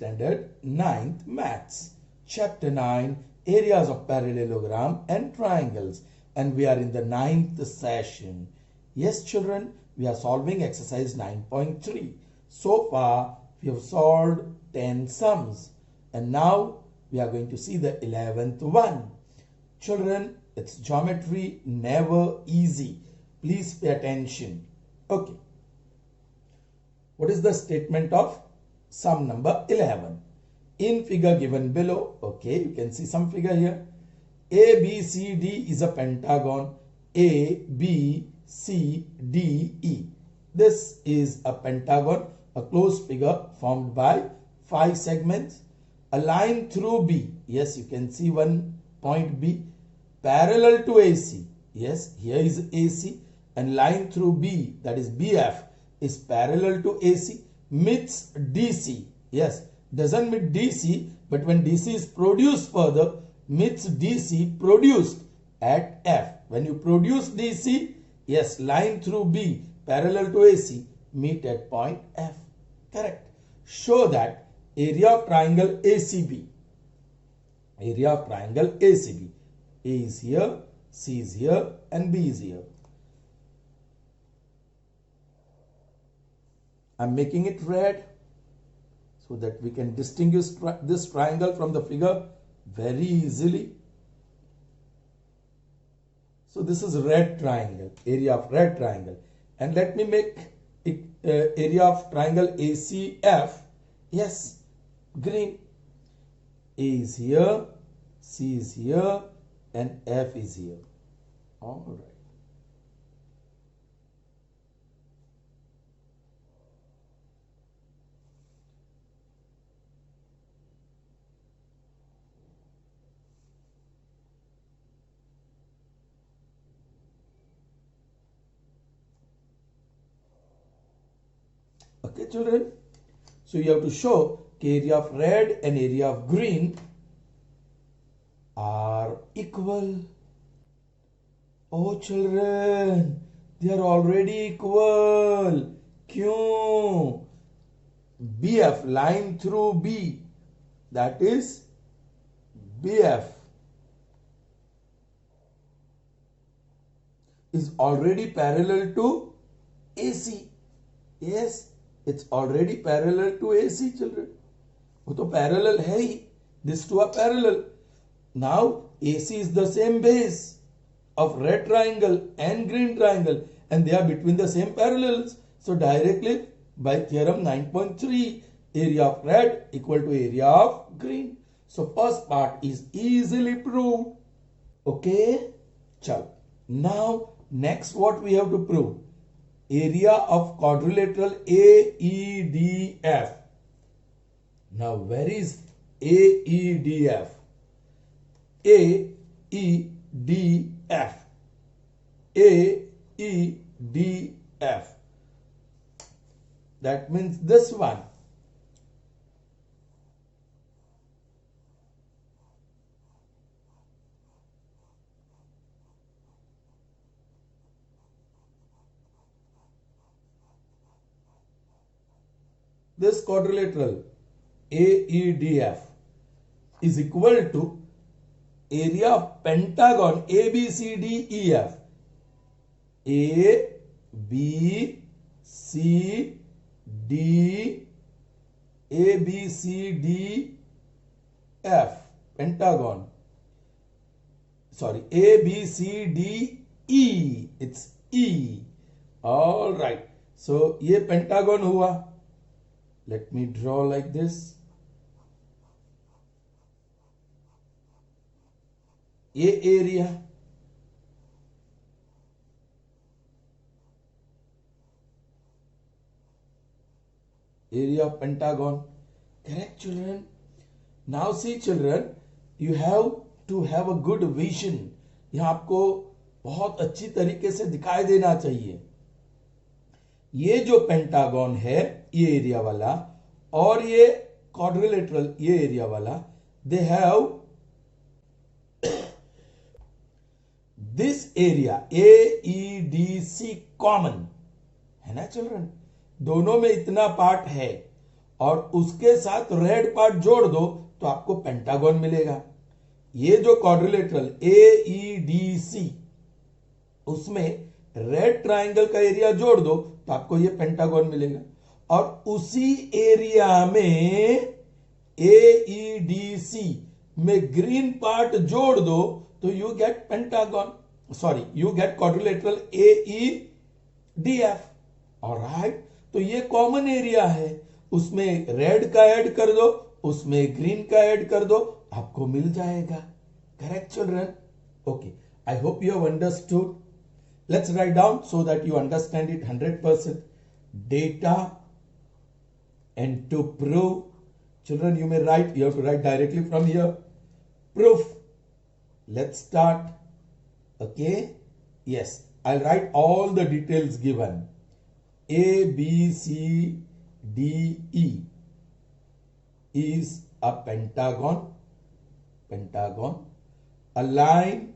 Standard 9th Maths, Chapter 9, Areas of Parallelogram and Triangles, and we are in the 9th session. Yes, children, we are solving exercise 9.3. So far, we have solved 10 sums, and now we are going to see the 11th one. Children, it's geometry, never easy. Please pay attention. Okay. What is the statement of sum number 11? In figure given below, okay, you can see some figure here. A, B, C, D is a pentagon. A, B, C, D, E. This is a pentagon, a closed figure formed by 5 segments. A line through B, yes, you can see one point B, parallel to AC. Yes, here is AC, and line through B, that is BF, is parallel to AC, meets DC. Yes, doesn't meet DC, but when DC is produced further, meets DC produced at F. When you produce DC, yes, line through B parallel to AC meet at point F. Correct. Show that area of triangle ACB. Area of triangle ACB. A is here, C is here, and B is here. I'm making it red so that we can distinguish this triangle from the figure very easily. So this is red triangle, area of red triangle. And let me make it area of triangle ACF. Yes, green. A is here, C is here, and F is here. All right. Okay, children. So you have to show area of red and area of green are equal. Oh, children, they are already equal. Kyun? BF, line through B, that is BF, is already parallel to AC. Yes, it's already parallel to AC, children. वो तो parallel है ही. These two are parallel. Now AC is the same base of red triangle and green triangle, and they are between the same parallels. So directly by theorem 9.3, area of red equal to area of green. So first part is easily proved. Okay, chalo. Now next what we have to prove? Area of quadrilateral AEDF. Now where is AEDF? AEDF. AEDF. That means this one. This quadrilateral AEDF is equal to area of pentagon ABCDEF. A, B, C, D, A, B, C, D, F. Pentagon. Sorry, A, B, C, D, E. It's E. All right. So, ये pentagon हुआ. Let me draw like this. A area. Area of pentagon. Correct, children? Now see, children, you have to have a good vision. यहाँ आपको बहुत अच्छी तरीके से दिखाई देना चाहिए. ये जो पेंटागन है, ये एरिया वाला, और ये क्वाड्रिलेटरल, ये एरिया वाला, they have this area AEDC common है ना चिल्ड्रन. दोनों में इतना पार्ट है और उसके साथ रेड पार्ट जोड़ दो तो आपको पेंटागन मिलेगा। ये जो क्वाड्रिलेटरल AEDC, उसमें रेड ट्राइंगल का एरिया जोड़ दो तो आपको ये पेंटागन मिलेगा, और उसी एरिया में AEDC में ग्रीन पार्ट जोड़ दो तो you get pentagon, sorry you get quadrilateral AEDF। Alright, तो ये कॉमन एरिया है, उसमें रेड का ऐड कर दो, उसमें ग्रीन का ऐड कर दो, आपको मिल जाएगा। Correct children? Okay, I hope you have understood. Let's write down so that you understand it 100%. Data, and to prove, children, you may write, you have to write directly from here. Proof. Let's start. Okay. Yes, I'll write all the details given. A, B, C, D, E is a pentagon. A line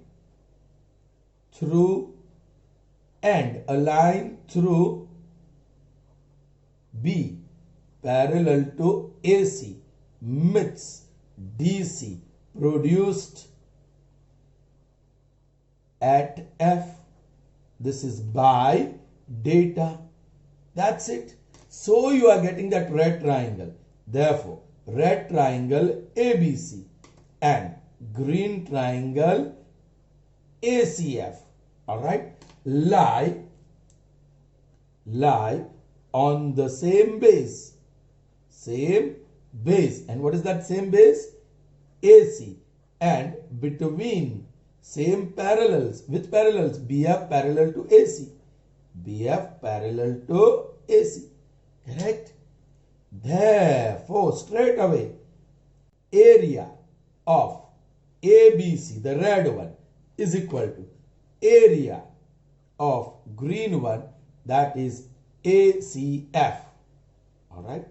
through and a line through B parallel to AC meets DC produced at F. This is by data. That's it. So you are getting that red triangle. Therefore, red triangle ABC and green triangle ACF, all right, lie on the same base. And what is that same base? AC. And between same parallels. Which parallels? BF parallel to AC. BF parallel to AC. Correct? Therefore, straight away, area of ABC, the red one, is equal to area of green one, that is ACF. All right,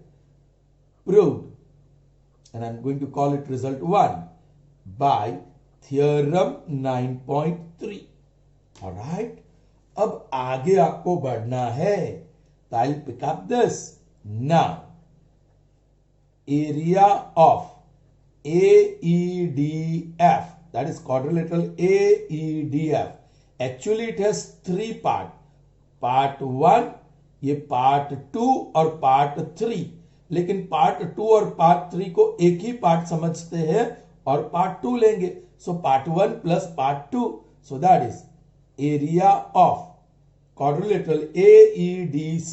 proved, and I'm going to call it result 1 by theorem 9.3. all right, अब आगे आपको बढ़ना है, तो I'll pick up this. Now, area of AEDF, that is quadrilateral AEDF, actually it has 3 parts. Part 1, ये part 2 और part 3, लेकिन part 2 और part 3 को एक ही part समझते हैं और part 2 लेंगे. So part 1 plus part 2, so that is area of quadrilateral AEDC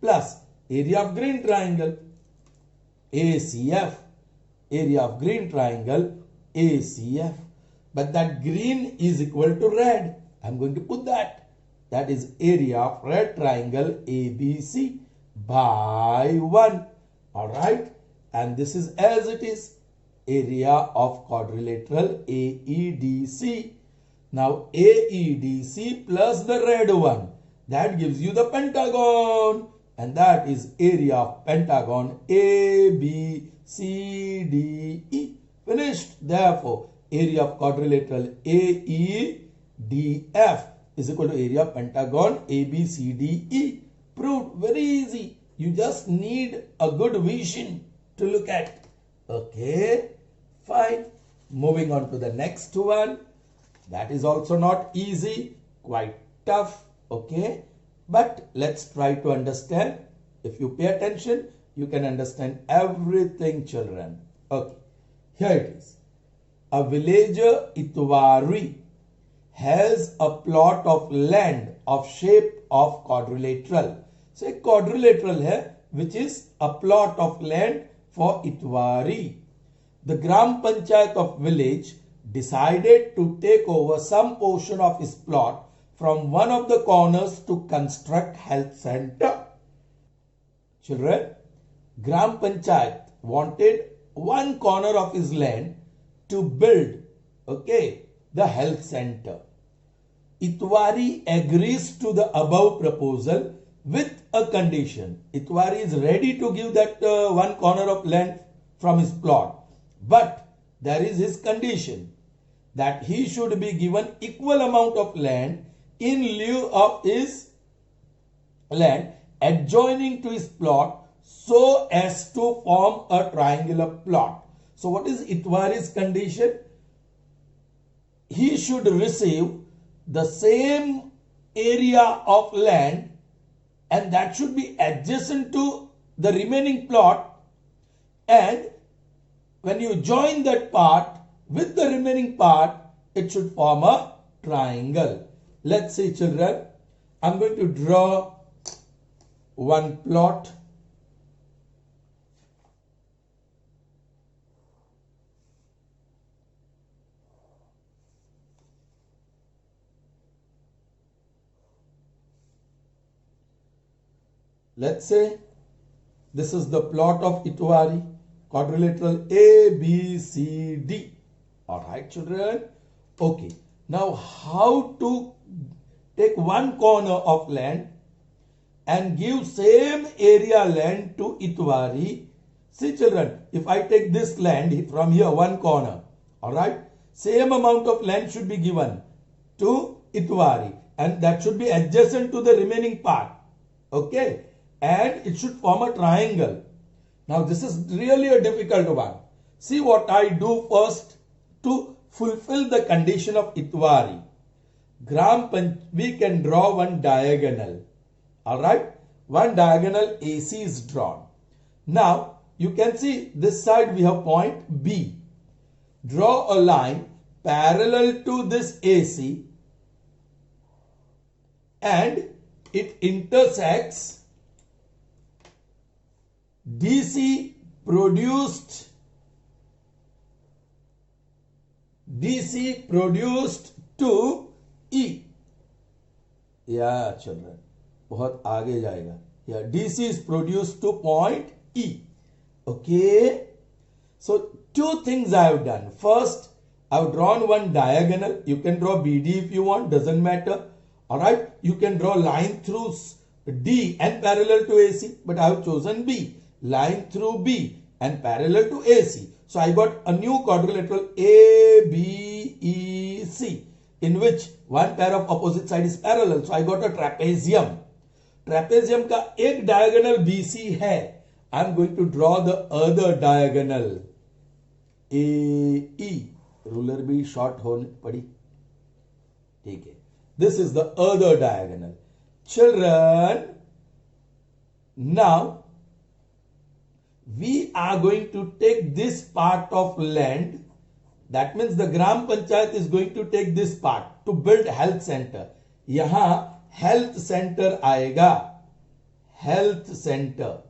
plus area of green triangle ACF, area of green triangle ACF. But that green is equal to red. I'm going to put that. That is area of red triangle ABC by 1. all right, and this is as it is, area of quadrilateral AEDC. Now AEDC plus the red one, that gives you the pentagon, and that is area of pentagon ABCDE. Finished. Therefore, area of quadrilateral AEDF is equal to area of pentagon ABCDE. Proved. Very easy. You just need a good vision to look at. Okay, fine. Moving on to the next one. That is also not easy, quite tough. Okay, but let's try to understand. If you pay attention, you can understand everything, children. Okay, here it is. A villager Itwari has a plot of land of shape of quadrilateral. So a quadrilateral hai, which is a plot of land for Itwari. The Gram Panchayat of village decided to take over some portion of his plot from one of the corners to construct health center. Children, Gram Panchayat wanted one corner of his land to build, okay, the health center. Itwari agrees to the above proposal with a condition. Itwari is ready to give that one corner of land from his plot, but there is his condition that he should be given equal amount of land in lieu of his land adjoining to his plot so as to form a triangular plot. So what is Itwari's condition? He should receive the same area of land and that should be adjacent to the remaining plot, and when you join that part with the remaining part, it should form a triangle. Let's see, children. I'm going to draw one plot. Let's say this is the plot of Itwari, quadrilateral A, B, C, D. Alright, children. Okay. Now, how to take one corner of land and give same area land to Itwari? See, children, if I take this land from here, one corner, alright, same amount of land should be given to Itwari and that should be adjacent to the remaining part. Okay. And it should form a triangle. Now this is really a difficult one. See what I do first to fulfill the condition of Itwari. We can draw one diagonal. Alright. One diagonal AC is drawn. Now you can see this side we have point B. Draw a line parallel to this AC and it intersects DC produced to E. Yeah, children. बहुत आगे जाएगा. Yeah, DC is produced to point E. Okay. So, two things I have done. First, I have drawn one diagonal. You can draw BD if you want. Doesn't matter. Alright. You can draw line through D and parallel to AC. But I have chosen B. Line through B and parallel to AC. So I got a new quadrilateral ABC in which one pair of opposite side is parallel. So I got a trapezium. Trapezium का एक diagonal BC है. I am going to draw the other diagonal AE. Ruler भी short होने पड़ी. ठीक है. This is the other diagonal. Children, now we are going to take this part of land. That means the Gram Panchayat is going to take this part to build health center. यहाँ health center आएगा. Health center.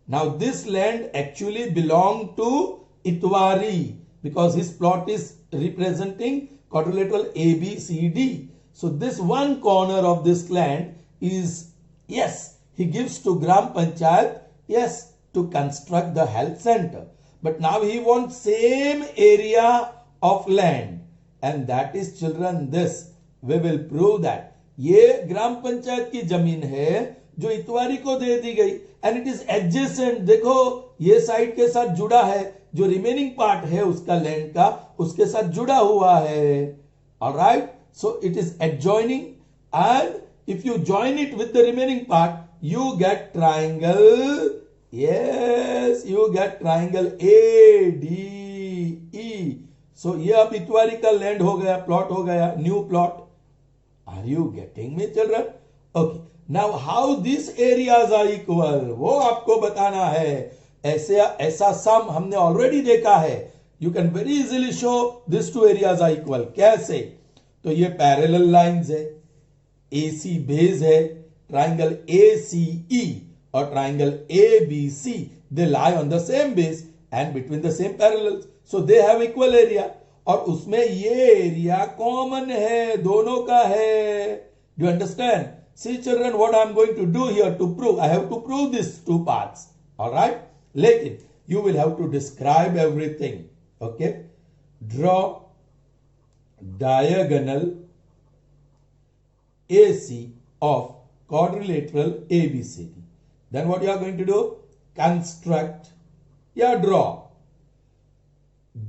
Now this land actually belonged to Itwari because his plot is representing quadrilateral ABCD. So this one corner of this land is, yes, he gives to Gram Panchayat, yes, to construct the health center. But now he wants same area of land, and that is, children, this. We will prove that. ये ग्राम पंचायत की जमीन है जो इतवारी को दे दी गई, and it is adjacent. देखो ये side के साथ जुड़ा है, जो रिमेनिंग पार्ट है उसका लैंड का उसके साथ जुड़ा हुआ है. Alright, so it is adjoining, and if you join it with the remaining part, you get triangle. Yes, you get triangle ADE. So ये अब इतवारी का लैंड हो गया, प्लॉट हो गया, new plot. Are you getting me, children? Okay. Now how these areas are equal, वो आपको बताना है. ऐसा सम हमने ऑलरेडी देखा है. You can very easily show these two areas are equal. कैसे? तो ये पैरेलल लाइंस है, AC बेस है, triangle ACE or triangle ABC, they lie on the same base and between the same parallels, so they have equal area. और उसमें ये area common है, दोनों का है. Do you understand? See, children, what I am going to do here to prove, I have to prove these two parts. Alright? Lekin you will have to describe everything. Okay? Draw diagonal AC of quadrilateral ABCD. Then what you are going to do? Construct, draw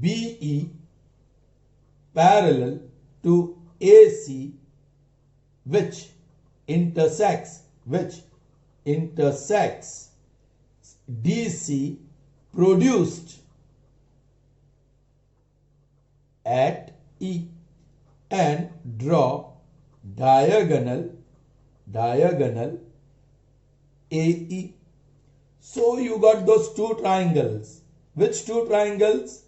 BE parallel to AC which intersects intersects DC produced at E and draw diagonal AE. So you got those two triangles. Which two triangles?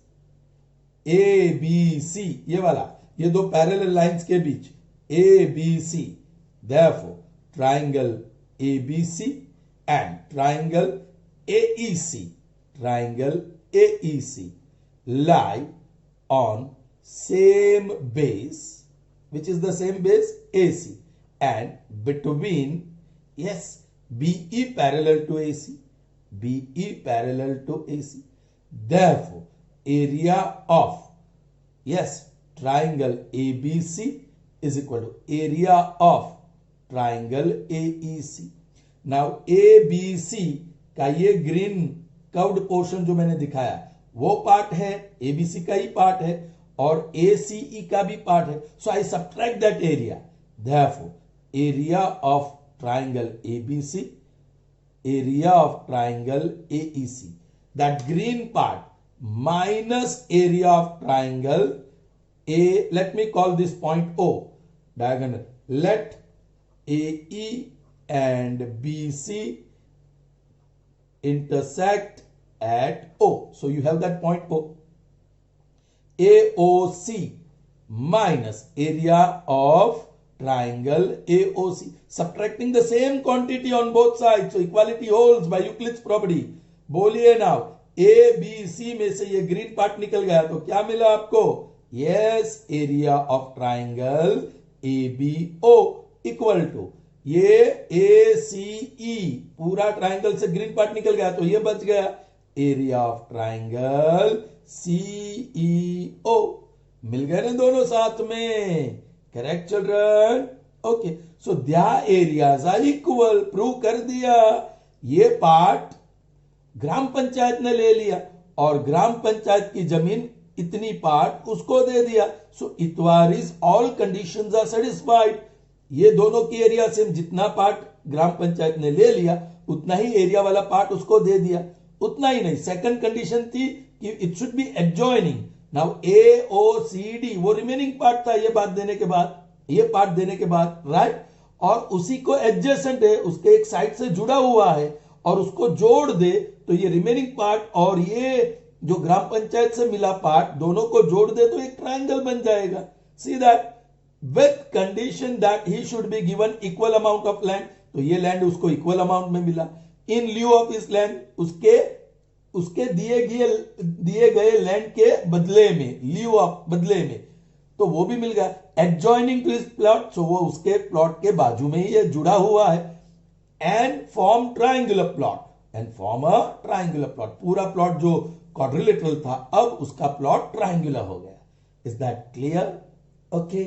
ABC, ये वाला, ये दो parallel lines के बीच ABC. Therefore, triangle ABC and triangle AEC lie on same base, which is the same base AC, and between, yes, BE parallel to AC. Therefore, area of, yes, triangle ABC is equal to area of triangle AEC. Now ABC का ये green curved portion जो मैंने दिखाया वो part है, ABC का ही part है, और ACE का भी पार्ट है. So I subtract that area. Therefore, area of triangle ABC, area of triangle AEC, that green part minus area of triangle A, let me call this point O, diagonal. Let AE and BC intersect at O. So you have that point O. AOC minus area of triangle AOC. Subtracting the same quantity on both sides. So equality holds by Euclid's property. बोलिए now, ABC में से ये green part निकल गया तो क्या मिला आपको? Yes, area of triangle ABO equal to ये ACE, पूरा ट्राइंगल से ग्रीन पार्ट निकल गया तो ये बच गया एरिया ऑफ ट्राइंगल CEO. मिल गए ना दोनों साथ में? Correct children? Okay, so their areas are equal. Prove कर दिया. ये पार्ट ग्राम पंचायत ने ले लिया और ग्राम पंचायत की जमीन इतनी पार्ट उसको दे दिया. सो इतवारीज ऑल कंडीशंस आर सेटिस्फाइड. ये दोनों की एरिया सेम, जितना पार्ट ग्राम पंचायत ने ले लिया उतना ही एरिया वाला पार्ट उसको दे दिया. उतना ही नहीं, सेकंड कंडीशन थी कि it should be adjoining. Now AOCD वो रिमेनिंग पार्ट था ये बात देने के बाद, ये पार्ट देने के बाद, राइट, और उसी को एडजेसेंट है, उसके एक साइड से जुड़ा हुआ है और उसको जोड़ दे तो ये रिमेनिंग पार्ट और ये जो ग्राम पंचायत से मिला पार्ट दोनों को जोड़ दे तो एक ट्राइंगल बन जाएगा. See that with condition that he should be given equal amount of land. तो ये लैंड उसको इक्वल अमाउंट में मिला. इन ल्यू ऑफ इस लैंड, उसके दिए गए लैंड के बदले में, ल्यू ऑफ बदले में, तो वो भी मिल गया. एडजॉइनिंग टू हिज प्लॉट, सो वो उसके प्लॉट के बाजू में ही ये जुड़ा हुआ है. And form triangular plot, and form a triangular plot. पूरा प्लॉट जो क्वाड्रिलेटरल था अब उसका प्लॉट ट्राइंगुलर हो गया. Is that clear? ओके,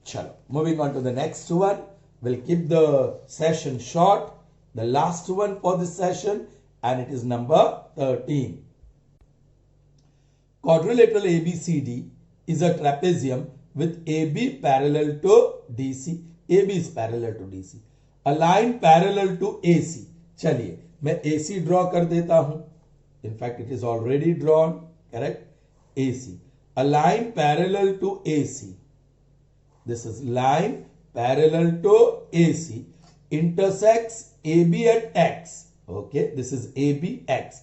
चलो, moving on to the next one. We'll keep the session short. The last one for this session, and it is number 13. Quadrilateral ABCD is a trapezium with AB parallel to DC. AB is parallel to DC. A line parallel to AC. चलिए मैं AC draw कर देता हूं. In fact, it is already drawn. Correct? AC. A line parallel to AC. This is line parallel to AC intersects AB at X. Okay, this is AB X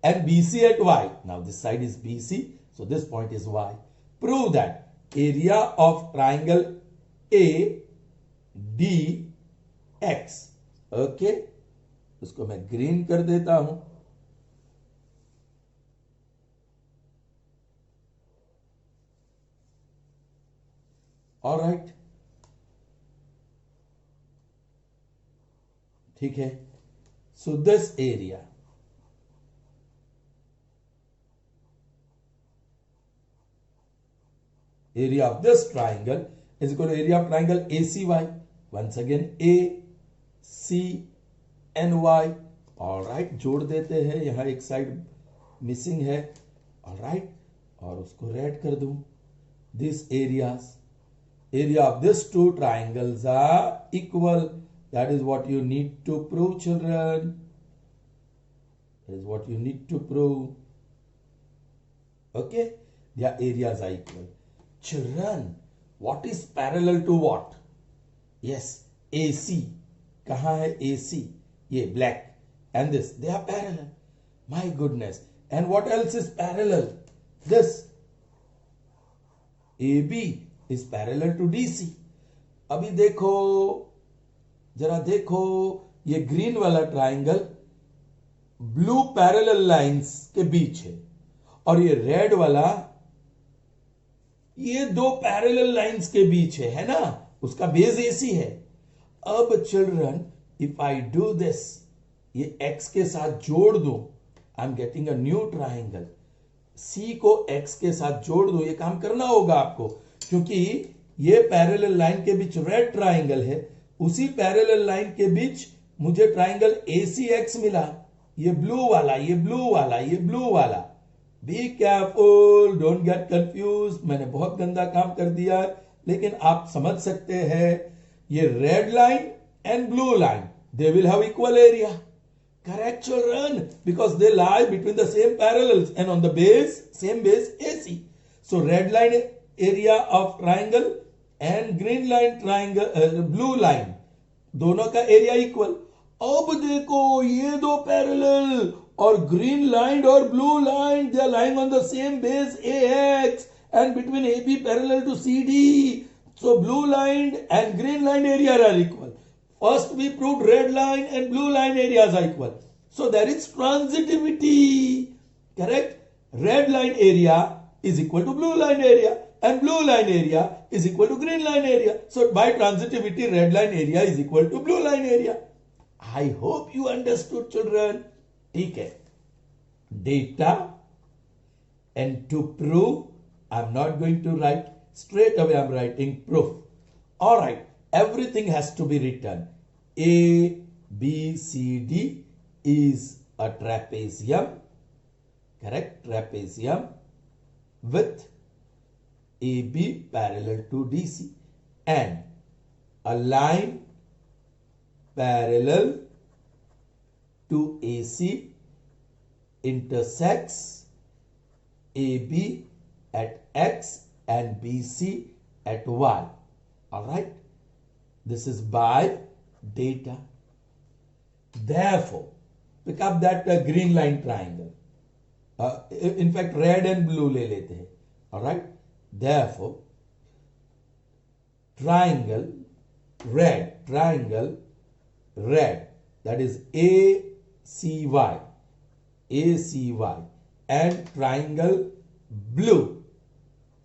and BC at Y. Now this side is BC, so this point is Y. Prove that area of triangle ADX. Okay, उसको मैं green कर देता हूं. All right, ठीक है. So this area of this triangle is equal to area of triangle ACY. Once again A C and Y. All right, जोड़ देते हैं. यहां एक साइड मिसिंग है. All right, और उसको रेड कर दूं. These areas, area of these two triangles are equal. That is what you need to prove, children. That is what you need to prove. Okay? Their areas are equal. Children, what is parallel to what? Yes, AC. Kahan hai AC? Ye black. And this. They are parallel. My goodness. And what else is parallel? This. AB is parallel to DC. अभी देखो, जरा देखो, ये green वाला triangle blue parallel lines के बीच है और ये रेड वाला ये दो पैरेलल लाइंस के बीच है ना? उसका बेस एसी है. अब children, if I do this, ये एक्स के साथ जोड़ दो, I am getting a new triangle. C को एक्स के साथ जोड़ दो. ये काम करना होगा आपको, क्योंकि ये पैरेलल लाइन के बीच रेड ट्राइंगल है, उसी पैरेलल लाइन के बीच मुझे ट्राइंगल ACX मिला. ये ब्लू वाला, ये ब्लू वाला, ये ब्लू वाला. Be careful, don't get confuse. मैंने बहुत गंदा काम कर दिया, लेकिन आप समझ सकते हैं. ये red line and blue line, they will have equal area. Correct, children, because they lie between the same parallels and on the base, same base AC. So red line area of triangle and green line triangle, blue line, दोनों का area equal. अब देखो, ये दो parallel और green line और blue line, they are lying on the same base AX and between AB parallel to CD. So blue line and green line area are equal. First we proved red line and blue line areas are equal. So there is transitivity. Correct? Red line area is equal to blue line area and blue line area is equal to green line area. So by transitivity, red line area is equal to blue line area. I hope you understood, children. ठीक है. Data, and to prove, I'm not going to write straight away, I'm writing proof. All right. Everything has to be written. A, B, C, D is a trapezium. Correct? Trapezium with AB parallel to DC and a line parallel to AC intersects AB at X and BC at Y. All right? This is by data. Therefore, pick up that green line triangle. In fact, red and blue ले लेते हैं. All right. Therefore, triangle red, that is ACY, and triangle blue,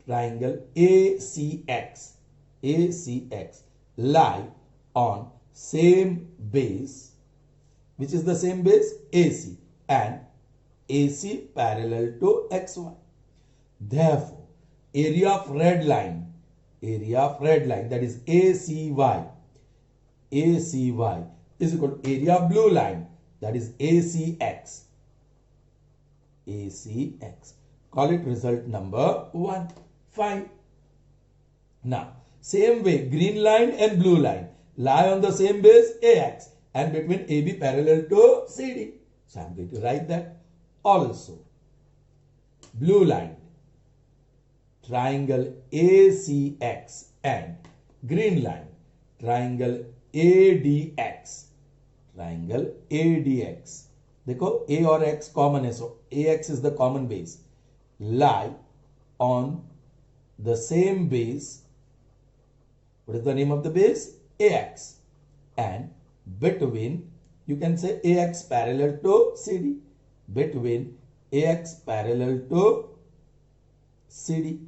triangle ACX, lie on same base, which is the same base AC, and AC parallel to XY. Therefore, area of red line, that is ACY is equal to area of blue line, that is ACX. Call it result number 1. Fine. Now, same way, green line and blue line lie on the same base AX and between AB parallel to CD. So I am going to write that also. Blue line, triangle ACX, and green line, triangle ADX. देखो A और X common है, so AX is the common base. Lie on the same base. What is the name of the base? AX. And between, you can say AX parallel to CD. Between AX parallel to CD.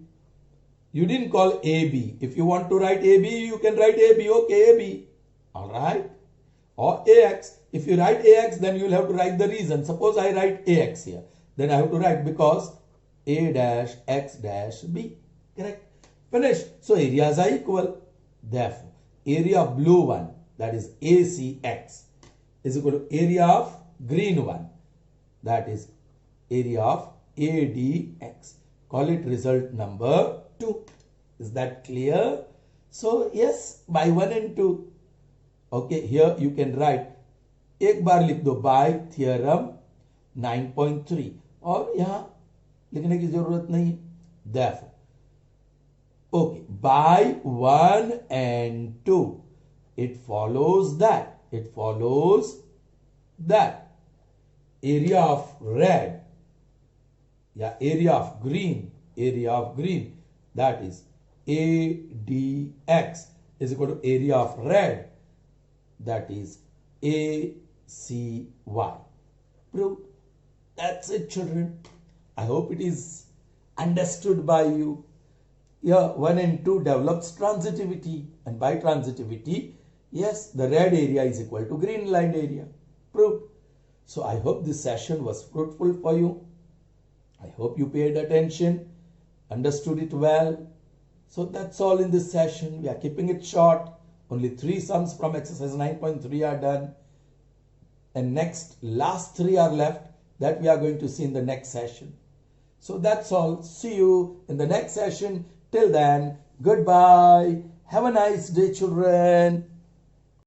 You didn't call AB. If you want to write AB, you can write AB. Okay, AB. All right. Or AX. If you write AX, then you will have to write the reason. Suppose I write AX here. Then I have to write because A dash X dash B. Correct. Finished. So areas are equal. Therefore, area of blue one, that is ACX, is equal to area of green one, that is area of ADX. Call it result number 2. Is that clear? So yes, by 1 and 2. Okay, here you can write, एक बार लिख दो by theorem 9.3 और यहाँ लिखने की जरूरत नहीं है. Therefore, okay, by 1 and 2, it follows that area of red, area of green, that is ADX is equal to area of red, that is ACY. Proved. That's it, children. I hope it is understood by you. Here 1 and 2 develops transitivity, and by transitivity, yes, the red area is equal to green line area. Proved. So I hope this session was fruitful for you. I hope you paid attention, understood it well. So that's all in this session. We are keeping it short. Only 3 sums from exercise 9.3 are done. And last 3 are left that we are going to see in the next session. So that's all. See you in the next session. Till then, goodbye. Have a nice day, children.